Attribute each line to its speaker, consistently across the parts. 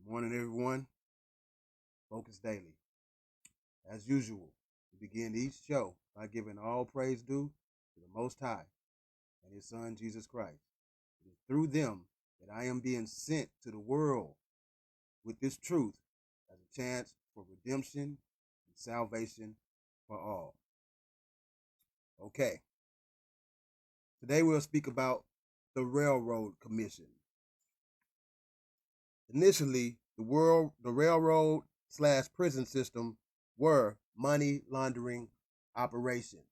Speaker 1: Good morning, everyone. Focus Daily. As usual, we begin each show by giving all praise due to the Most High and His Son, Jesus Christ. It is through them that I am being sent to the world with this truth as a chance for redemption and salvation for all. Okay, today we'll speak about the Railroad Commission. Initially, the railroad/prison system were money laundering operations.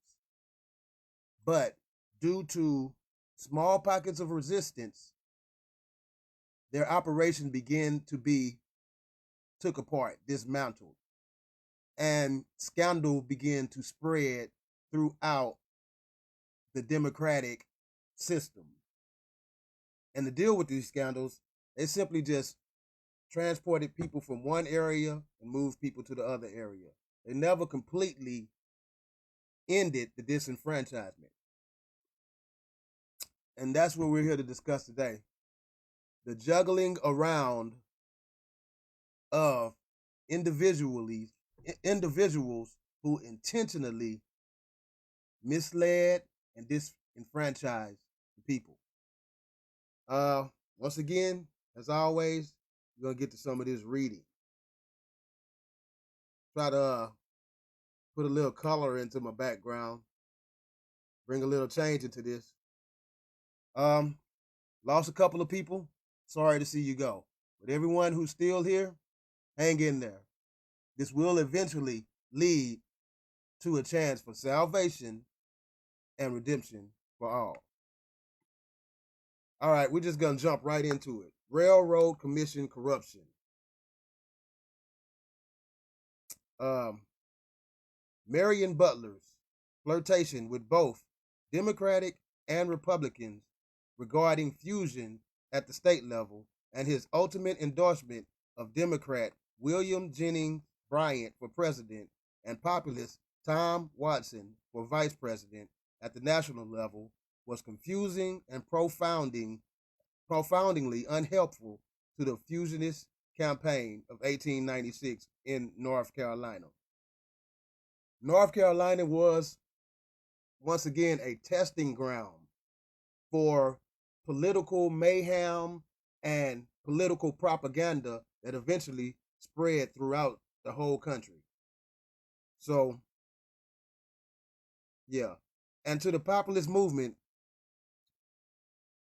Speaker 1: But due to small pockets of resistance, their operation began to be took apart, dismantled, and scandal began to spread throughout the democratic system. And to deal with these scandals, they simply just transported people from one area and moved people to the other area. They never completely ended the disenfranchisement. And that's what we're here to discuss today. The juggling around of individuals who intentionally misled and disenfranchised the people. Once again, as always, we're going to get to some of this reading. Try to put a little color into my background. Bring a little change into this. Lost a couple of people. Sorry to see you go. But everyone who's still here, hang in there. This will eventually lead to a chance for salvation and redemption for all. All right, we're just going to jump right into it. Railroad Commission corruption. Marion Butler's flirtation with both Democratic and Republicans regarding fusion at the state level and his ultimate endorsement of Democrat William Jennings Bryan for president and populist Tom Watson for vice president at the national level was confusing and profoundingly unhelpful to the fusionist campaign of 1896 in North Carolina. North Carolina was, once again, a testing ground for political mayhem and political propaganda that eventually spread throughout the whole country. So, yeah. And to the populist movement,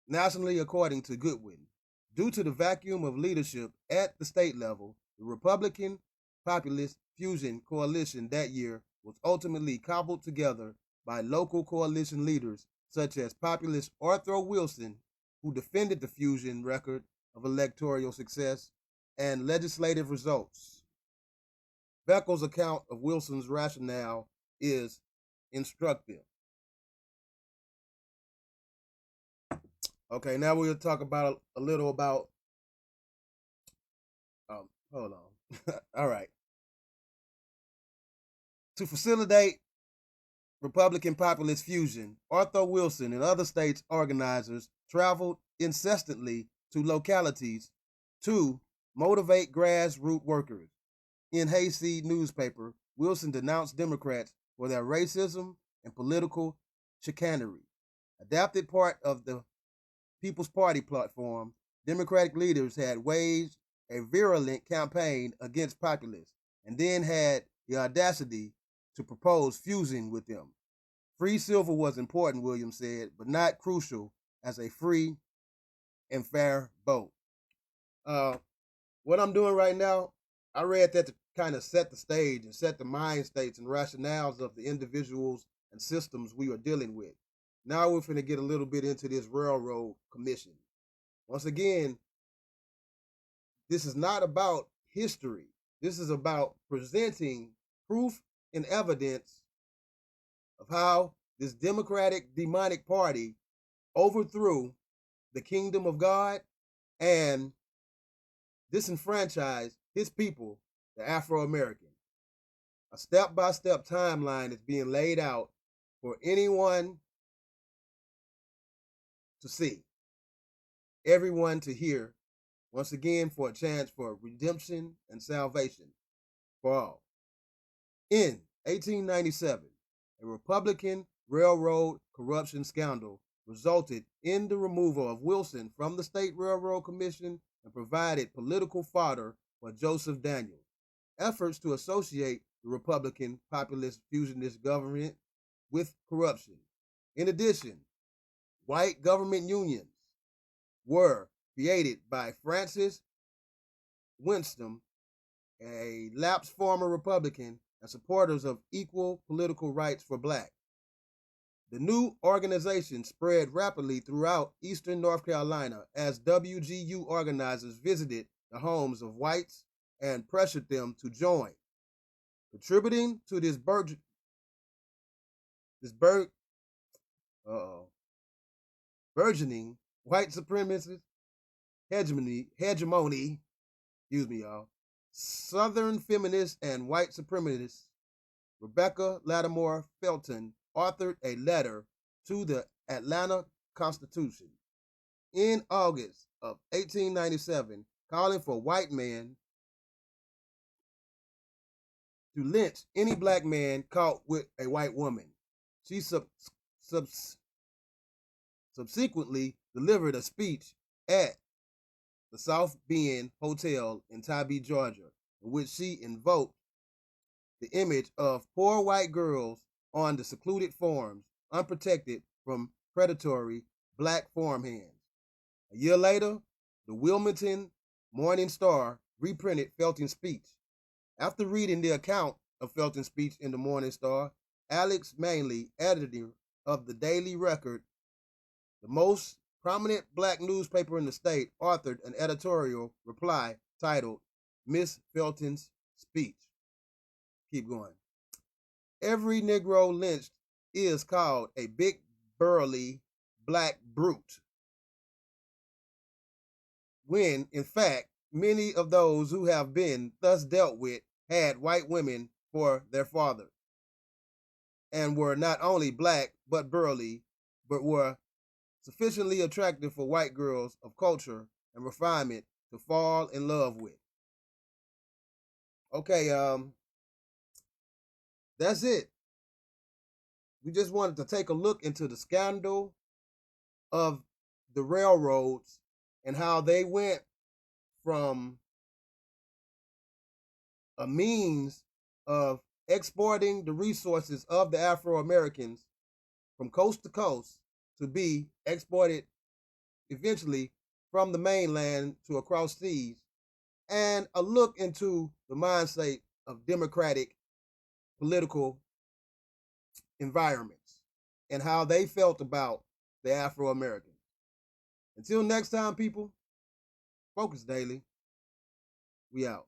Speaker 1: nationally, according to Goodwin, due to the vacuum of leadership at the state level, the Republican Populist Fusion Coalition that year was ultimately cobbled together by local coalition leaders such as populist Arthur Wilson, who defended the fusion record of electoral success and legislative results. Beckel's account of Wilson's rationale is instructive. Okay, now we'll talk about a little about. Hold on. All right. To facilitate Republican populist fusion, Arthur Wilson and other states' organizers traveled incessantly to localities to motivate grassroots workers. In Hayseed newspaper, Wilson denounced Democrats for their racism and political chicanery. Adapted part of the People's Party platform, Democratic leaders had waged a virulent campaign against populists and then had the audacity to propose fusing with them. Free silver was important, Williams said, but not crucial as a free and fair vote. What I'm doing right now, I read that to kind of set the stage and set the mind states and rationales of the individuals and systems we are dealing with. Now we're going to get a little bit into this Railroad Commission. Once again, this is not about history. This is about presenting proof and evidence of how this Democratic demonic party overthrew the kingdom of God and disenfranchised his people, the Afro-American. A step-by-step timeline is being laid out for anyone to see, everyone to hear once again for a chance for redemption and salvation for all. In 1897, a Republican railroad corruption scandal resulted in the removal of Wilson from the State Railroad Commission and provided political fodder for Joseph Daniels. Efforts to associate the Republican populist fusionist government with corruption. In addition, white government unions were created by Francis Winston, a lapsed former Republican, and supporters of equal political rights for blacks. The new organization spread rapidly throughout eastern North Carolina as WGU organizers visited the homes of whites and pressured them to join. Contributing to this burgeoning white supremacist hegemony, Southern feminist and white supremacist Rebecca Lattimore Felton authored a letter to the Atlanta Constitution in August of 1897 calling for white men to lynch any black man caught with a white woman. She subsequently delivered a speech at the South Bend Hotel in Tybee, Georgia, in which she invoked the image of poor white girls on the secluded farms, unprotected from predatory black farmhands. A year later, the Wilmington Morning Star reprinted Felton's speech. After reading the account of Felton's speech in the Morning Star, Alex Manley, editor of the Daily Record, the most prominent black newspaper in the state, authored an editorial reply titled Miss Felton's Speech. Keep going. Every Negro lynched is called a big, burly, black brute, when, in fact, many of those who have been thus dealt with had white women for their fathers, and were not only black but burly, but were sufficiently attractive for white girls of culture and refinement to fall in love with. Okay, that's it. We just wanted to take a look into the scandal of the railroads and how they went from a means of exporting the resources of the Afro-Americans from coast to coast to be exported eventually from the mainland to across seas, and a look into the mindset of democratic political environments and how they felt about the Afro-Americans. Until next time, people, Focus Daily, we out.